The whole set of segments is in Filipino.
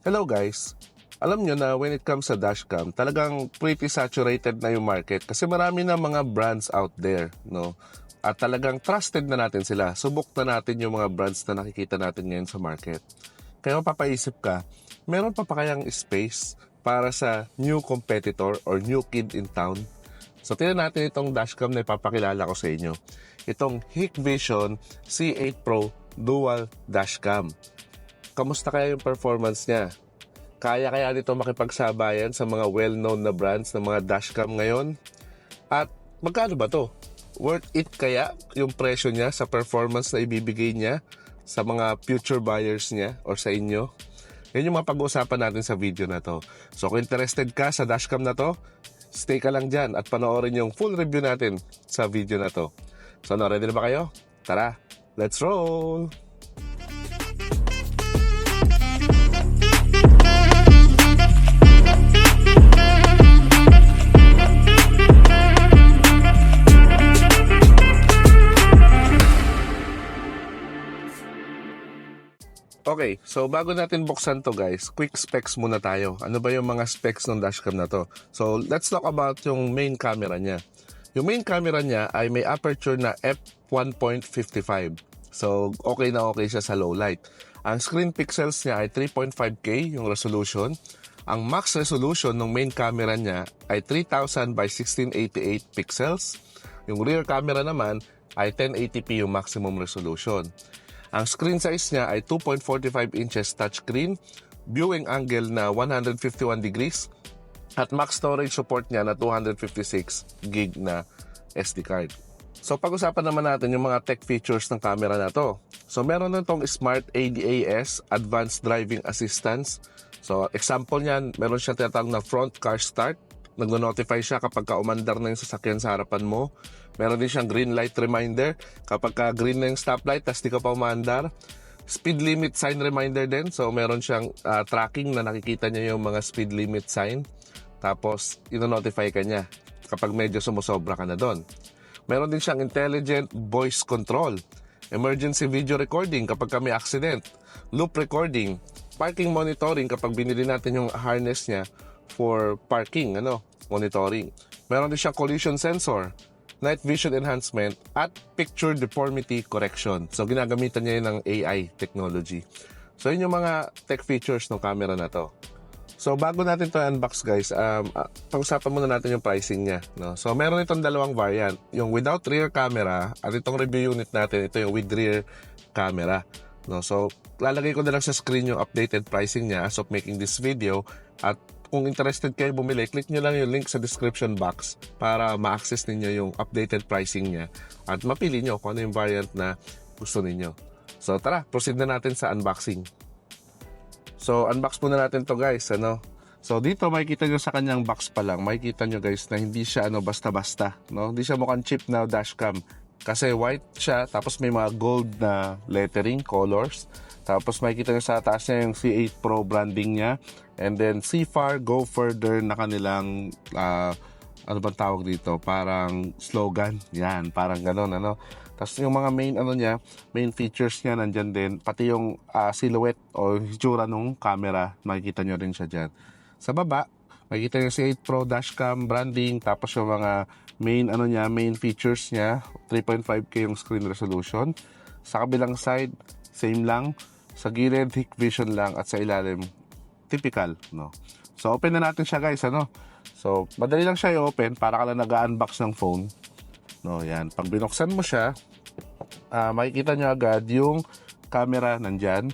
Hello guys! Alam nyo na when it comes sa dashcam, talagang pretty saturated na yung market kasi marami na mga brands out there, no? At talagang trusted na natin sila. Subok na natin yung mga brands na nakikita natin ngayon sa market. Kaya mapapaisip ka, meron pa kayang space para sa new competitor or new kid in town? So tingnan natin itong dashcam na ipapakilala ko sa inyo. Itong Hikvision C8 Pro Dual Dashcam. Kamusta kaya yung performance niya? Kaya nito makipagsabayan sa mga well-known na brands ng mga dashcam ngayon? At magkano ba to? Worth it kaya yung presyo niya sa performance na ibibigay niya sa mga future buyers niya or sa inyo? Yan yung mga pag-uusapan natin sa video na to. So kung interested ka sa dashcam na to, stay ka lang dyan at panoorin yung full review natin sa video na to. So ready na ba kayo? Tara, let's roll! Okay, so bago natin buksan to guys, quick specs muna tayo. Ano ba yung mga specs ng dashcam na to? So let's talk about yung main camera niya. Yung main camera niya ay may aperture na f1.55. So okay na okay siya sa low light. Ang screen pixels niya ay 3.5K yung resolution. Ang max resolution ng main camera niya ay 3000 by 1688 pixels. Yung rear camera naman ay 1080p yung maximum resolution. Ang screen size niya ay 2.45 inches touchscreen, viewing angle na 151 degrees, at max storage support niya na 256 gig na SD card. So pag-usapan naman natin yung mga tech features ng camera na to. So meron na itong Smart ADAS, Advanced Driving Assistance. So example niyan, meron siyang tinatawag na front car start. Nagno-notify siya kapag umandar na yung sasakyan sa harapan mo. Meron din siyang green light reminder kapag green na yung stoplight tapos di ka pa umandar. Speed limit sign reminder din. So meron siyang tracking na nakikita niya yung mga speed limit sign. Tapos ino-notify ka niya kapag medyo sumusobra ka na doon. Meron din siyang intelligent voice control, emergency video recording kapag may accident, loop recording, parking monitoring kapag binili natin yung harness niya for parking, monitoring. Meron din siyang collision sensor, night vision enhancement, at picture deformity correction. So, ginagamitan niya yun ng AI technology. So, yun yung mga tech features ng camera na to. So, bago natin to unbox guys, pag-usapan muna natin yung pricing niya. No? So, meron itong dalawang variant. Yung without rear camera, at itong review unit natin, ito yung with rear camera. No? So, lalagay ko na lang sa screen yung updated pricing niya as of making this video. At kung interested kayo bumili, click nyo lang yung link sa description box para ma-access ninyo yung updated pricing niya at mapili nyo kung ano yung variant na gusto ninyo. So tara, proceed na natin sa unboxing. So unbox muna natin to guys, So dito makikita nyo sa kanyang box pa lang, makikita nyo guys na hindi siya basta-basta, Hindi siya mukhang cheap na dashcam kasi white siya, tapos may mga gold na lettering, colors. Tapos makikita nyo sa taas niya yung C8 Pro branding niya. And then See Far, Go Further na kanilang, ano bang tawag dito? Parang slogan. Yan, parang ganon, Tapos yung mga main features niya nandyan din. Pati yung silhouette o hitsura ng camera, makikita nyo rin siya dyan. Sa baba, makikita nyo C8 Pro dashcam branding. Tapos yung mga main features niya, 3.5K yung screen resolution. Sa kabilang side, same lang. Sa gilid, Hikvision lang, at sa ilalim, typical, So, open na natin siya guys, So, madali lang siya i-open para ka lang nag-unbox ng phone. Yan. Pag binuksan mo siya, makikita nyo agad yung camera nandyan.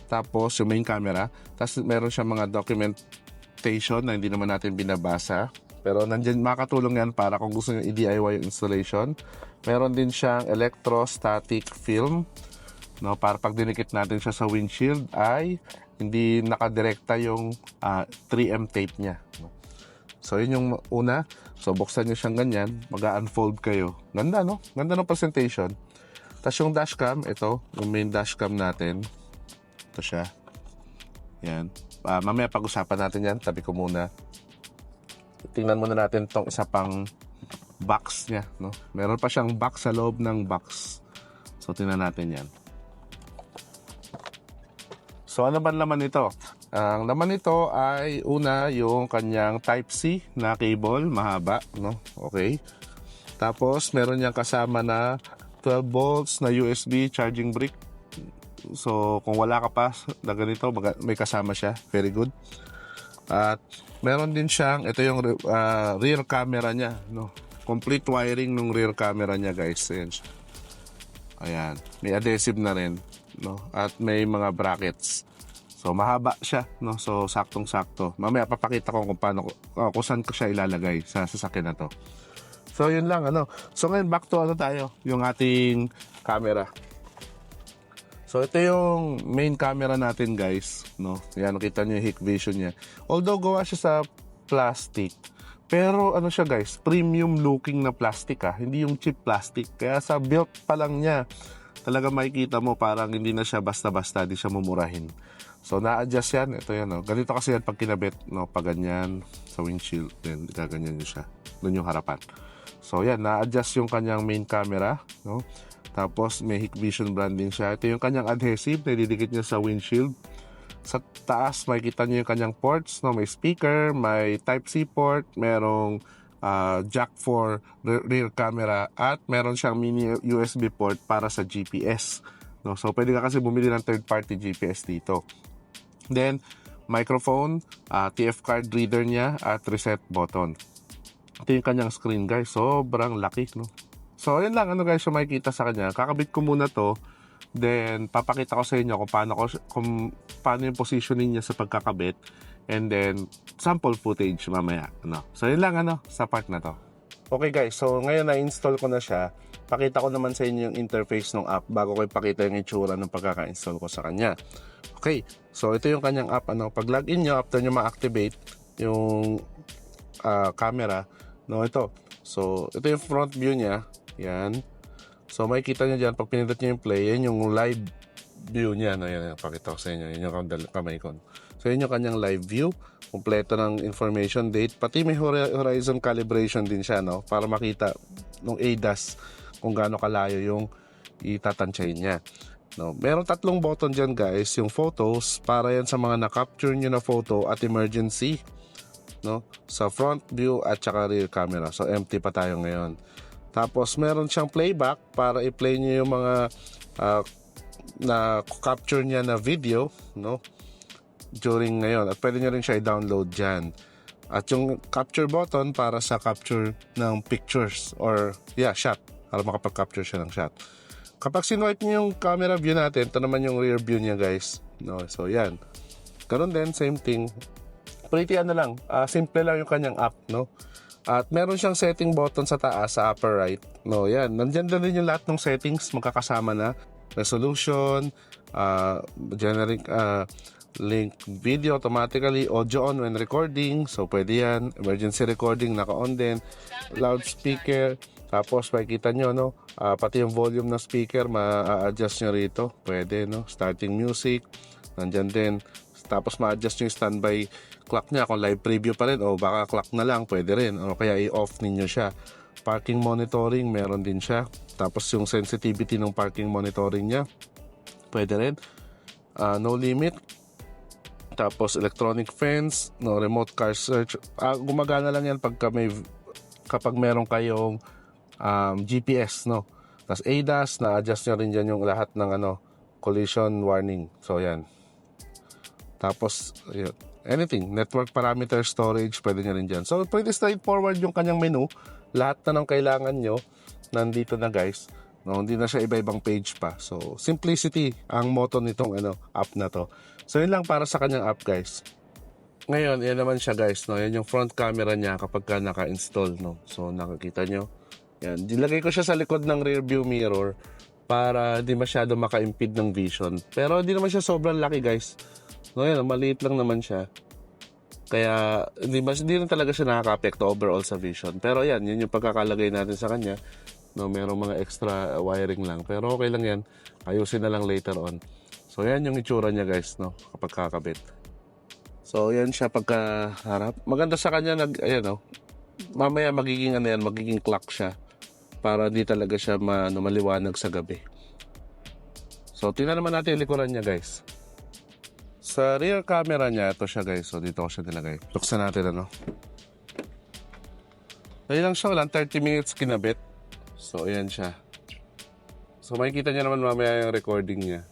Tapos, yung main camera. Tapos, meron siya mga documentation na hindi naman natin binabasa. Pero, nandyan, makakatulong yan para kung gusto nyo i-DIY yung installation. Meron din siyang electrostatic film. Para pag dinikit natin siya sa windshield ay hindi nakadirekta yung 3M tape niya. So yun yung una. So buksan nyo siyang ganyan, mag-unfold kayo. Ganda Ganda ng presentation. Tapos yung dashcam, ito, yung main dashcam natin. Ito siya. Yan. Mamaya pag-usapan natin yan. Tabi ko muna. Tingnan muna natin tong isa pang box niya. Meron pa siyang box sa loob ng box. So tingnan natin yan. So ano ba naman ito? Ang laman nito ay una yung kanyang Type-C na cable, mahaba, no? Okay. Tapos meron niyang kasama na 12 volts na USB charging brick. So kung wala ka pa na ganito, may kasama siya. Very good. At meron din siyang, ito yung rear camera niya, no? Complete wiring ng rear camera niya, guys. Ayan siya. Ayan. May adhesive na rin, no? At may mga brackets. So mahaba siya, no? So saktong-sakto. Mamaya papakita ko kung paano kung saan ko siya ilalagay sa sasakyan na to. So yun lang, ano. So ngayon back to tayo, yung ating camera. So ito yung main camera natin, guys, no. Yan, nakita niyo yung Hikvision niya. Although gawa siya sa plastic, pero ano siya, guys, premium looking na plastic, hindi yung cheap plastic. Kaya sa build pa lang niya, talaga makikita mo parang hindi na siya basta-basta, di siya mumurahin. So na-adjust yan, ito yan, no. Ganito kasi yan pag kinabit, no, pag ganyan sa windshield, then gaganyan nyo siya. Doon yung harapan. So yan, na-adjust yung kanyang main camera, no. Tapos may Hikvision branding siya. Ito yung kanyang adhesive na didikit niya sa windshield. Sa taas, makikita niyo yung kanyang ports, no. May speaker, may Type-C port, merong jack for rear camera, at meron siyang mini USB port para sa GPS, no. So pwede ka kasi bumili ng third party GPS dito. Then microphone, TF card reader niya, at reset button. Ito yung kanyang screen, guys. Sobrang laki, no. So yun lang, ano, guys, yung makikita sa kanya. Kakabit ko muna to, then papakita ko sa inyo kung paano yung positioning niya sa pagkakabit, and then sample footage mamaya, ano. So yun lang, ano, sa part na to. Okay, guys, so ngayon na-install ko na siya. Pakita ko naman sa inyo yung interface ng app bago ko ipakita yung itsura ng pagkaka-install ko sa kanya. Okay, so ito yung kanyang app, ano. Pag login nyo, after nyo ma-activate yung camera, no, ito. So ito yung front view niya, yan. So makikita nyo dyan, pag pinindot nyo yung play, yan yung live view niya, no. Yan, pakita ko sa inyo, yan yung kamay ko. So yun yung kanyang live view, kompleto ng information, date, pati may horizon calibration din siya, no, para makita ng ADAS kung gaano kalayo yung itatansyahin niya, no. Meron 3 button dyan, guys. Yung photos, para yan sa mga na-capture nyo na photo, at emergency, no, sa front view at saka rear camera. So empty pa tayo ngayon. Tapos meron siyang playback para i-play niyo yung mga na capture niya na video, no, during ngayon, at pwede niyo rin siya i-download dyan. At yung capture button para sa capture ng pictures or shot, para makapag-capture siya ng shot. Kapag sinuwipe niyo yung camera view natin, ito naman yung rear view niya, guys, no. So yan, karon din same thing, pretty lang, simple lang yung kanyang app, no. At meron siyang setting button sa taas, sa upper right, no. Yan, nandiyan din yung lahat ng settings, magkakasama na resolution, generic link video automatically, audio on when recording, so pwede yan, emergency recording naka-on din, loudspeaker, tapos makikita nyo, no, pati yung volume ng speaker ma-adjust nyo rito, pwede, no, starting music, nandyan din. Tapos ma-adjust nyo yung standby clock niya, kung live preview pa rin o baka clock na lang, pwede rin, o kaya i-off ninyo siya. Parking monitoring, meron din siya. Tapos yung sensitivity ng parking monitoring niya, pwede rin. No limit. Tapos electronic fence, no, remote car search. Gumagana lang yan kapag meron kayong GPS, no. Tapos ADAS, na-adjust nyo rin dyan yung lahat ng collision warning. So yan. Tapos anything, network parameter storage, pwede nyo rin dyan. So pretty straightforward yung kanyang menu. Lahat na ng kailangan nyo nandito na, guys, no, hindi na siya iba-ibang page pa. So simplicity ang motto nitong app na to. So yun lang para sa kanyang app, guys. Ngayon, yan naman siya, guys, no. Yan yung front camera niya kapag ka naka-install, no. So nakikita nyo. Yan, dilagay ko siya sa likod ng rear view mirror para di masyado maka-impede ng vision. Pero hindi naman siya sobrang laki, guys. No, yan, maliit lang naman siya. Kaya hindi rin talaga siya nakaka-apekto overall sa vision. Pero yan, yun yung pagkakalagay natin sa kanya. No, merong mga extra wiring lang. Pero okay lang yan. Ayusin na lang later on. So yan yung itsura niya, guys, no, kapag kakabit. So yan siya pagkaharap. Maganda sa kanya ayan, no. Mamaya magiging magiging clock siya para di talaga siya maliwanag sa gabi. So tingnan naman natin yung likuran niya, guys. Sa rear camera niya, ito siya guys. So dito ko siya nilagay. Buksan natin ano. Ayun lang siya, walang 30 minutes kinabit. So ayan siya. So makikita niya naman mamaya yung recording niya.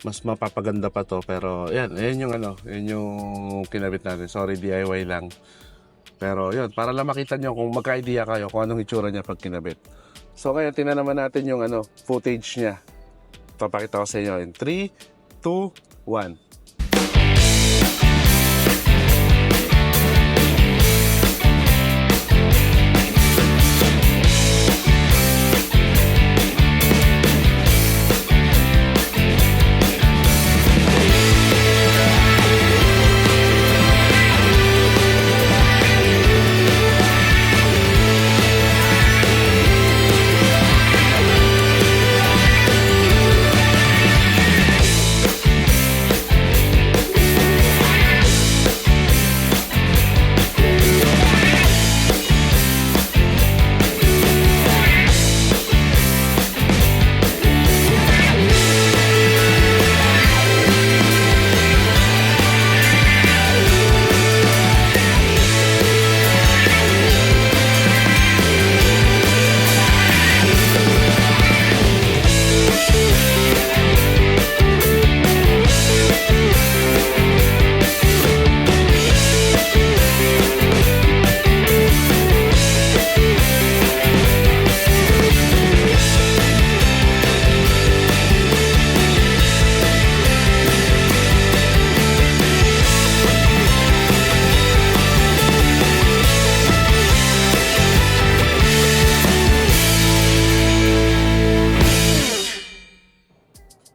Mas mapapaganda pa to, pero ayan yung ano, ayan yung kinabit natin. Sorry, DIY lang. Pero yun, para lang makita nyo kung magka-idea kayo kung anong itsura niya pag kinabit. So ngayon, tingnan naman natin yung ano, footage niya. Papakita ko sa inyo in 3, 2, 1.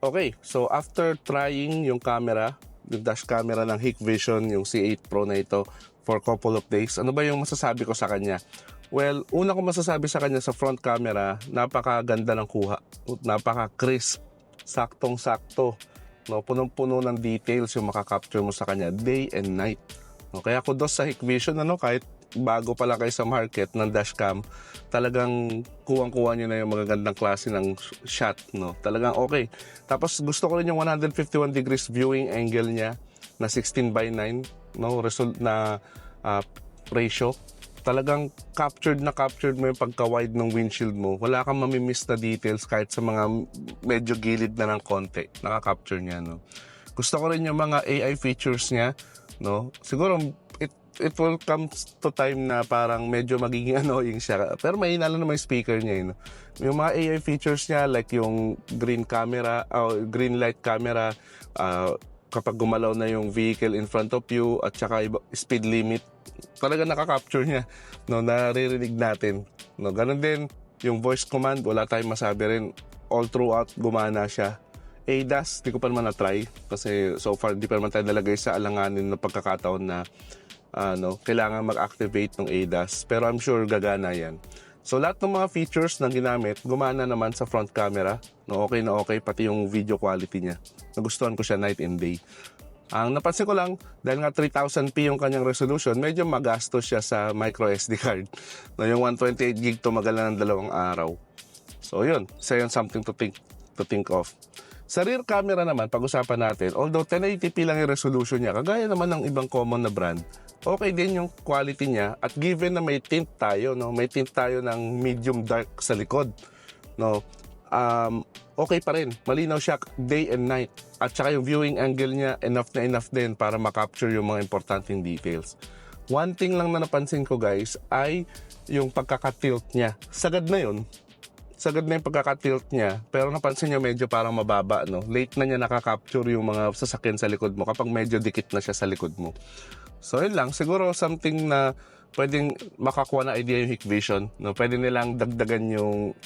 Okay, so after trying yung camera, yung dash camera ng Hikvision, yung C8 Pro na ito for couple of days, ano ba yung masasabi ko sa kanya? Well, una ko masasabi sa kanya sa front camera, napakaganda ng kuha, napaka-crisp, saktong-sakto, no? Punong-puno ng details yung makakapture mo sa kanya day and night. No? Kaya kudos sa Hikvision, ano, kahit bago pala kayo sa market ng dashcam, talagang kuwang-kuha nyo na yung magagandang klase ng shot, no? Talagang okay. Tapos gusto ko rin yung 151 degrees viewing angle niya na 16:9, no? Ratio. Talagang captured mo yung pagka-wide ng windshield mo. Wala kang mamimiss na details kahit sa mga medyo gilid na ng konti. Naka-capture niya, no? Gusto ko rin yung mga AI features niya, no? Siguro it will come to time na parang medyo magiging annoying siya. Pero may hinala naman yung speaker niya. Yung mga AI features niya, like yung green camera, green light camera, kapag gumalaw na yung vehicle in front of you, at saka speed limit, talaga nakaka-capture niya. No, naririnig natin. No, ganun din, yung voice command, wala tayong masabi rin. All throughout, gumana siya. ADAS, di ko pa naman na-try. Kasi so far, di pa naman tayo nalagay sa alanganin na pagkakataon na kailangan mag-activate ng ADAS, pero I'm sure gagana yan. So lahat ng mga features na ginamit, gumana naman sa front camera, no, okay na okay, pati yung video quality niya. Nagustuhan ko siya night and day. Ang napansin ko lang, dahil nga 3000p yung kanyang resolution, medyo magastos siya sa micro SD card. No, yung 128GB tumagal na ng 2 araw. So yun, something to think of. Sa rear camera naman, pag-usapan natin, although 1080p lang yung resolution niya, kagaya naman ng ibang common na brand, okay din yung quality niya, at given na may tint tayo, no, may tint tayo ng medium dark sa likod, no, okay pa rin, malinaw siya day and night, at saka yung viewing angle niya enough din para makapture yung mga importanteng details. One thing lang na napansin ko guys ay yung pagkakatilt niya. Sagad na yung pagkakatilt niya, pero napansin niyo medyo parang mababa, no? Late na niya nakakapture yung mga sasakyan sa likod mo kapag medyo dikit na siya sa likod mo. So yun lang, siguro something na pwedeng makakuha na idea yung Hikvision, no? Pwede nilang dagdagan yung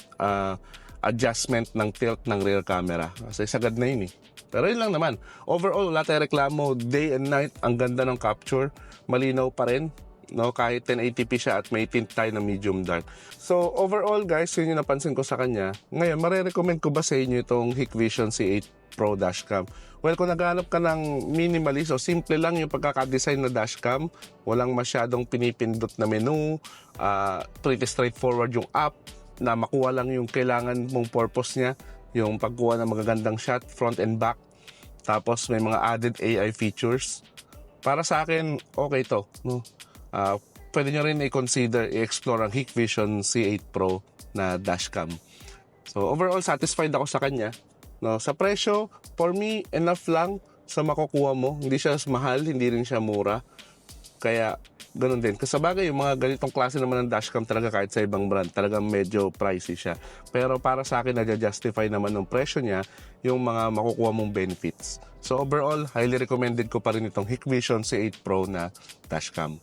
adjustment ng tilt ng rear camera kasi sagad na yun eh. Pero yun lang naman, overall wala tayong reklamo, day and night ang ganda ng capture, malinaw pa rin, no, kahit 1080p siya at may tint tayo na medium dark. So overall guys, yun yung napansin ko sa kanya. Ngayon, marirecommend ko ba sa inyo itong Hikvision C8 Pro dashcam? Well, kung naghanap ka ng minimalist o simple lang yung pagkakadesign na dashcam, walang masyadong pinipindot na menu, pretty straightforward yung app, na makuha lang yung kailangan mong purpose niya, yung pagkuha ng magagandang shot, front and back, Tapos may mga added AI features. Para sa akin, okay to. No? Pwede nyo rin i-consider, i-explore ang Hikvision C8 Pro na dashcam. So overall, satisfied ako sa kanya. No? Sa presyo, for me, enough lang sa makukuha mo. Hindi siya mahal, hindi rin siya mura. Kaya, ganun din. Kasabagay, yung mga ganitong klase naman ng dashcam talaga kahit sa ibang brand, talagang medyo pricey siya. Pero para sa akin, nadya-justify naman ng presyo niya yung mga makukuha mong benefits. So overall, highly recommended ko pa rin itong Hikvision C8 Pro na dashcam.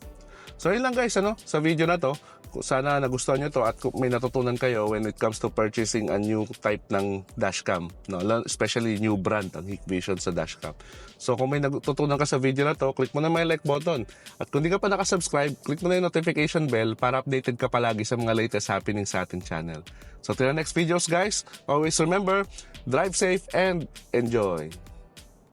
So yun lang guys, sa video na to. Sana nagustuhan nyo to at may natutunan kayo when it comes to purchasing a new type ng dashcam, no? Especially new brand ang Hikvision sa dashcam. So kung may natutunan ka sa video na to, click mo na may like button. At kung di ka pa nakasubscribe, click mo na yung notification bell para updated ka palagi sa mga latest happening sa ating channel. So till the next videos guys, always remember, drive safe and enjoy!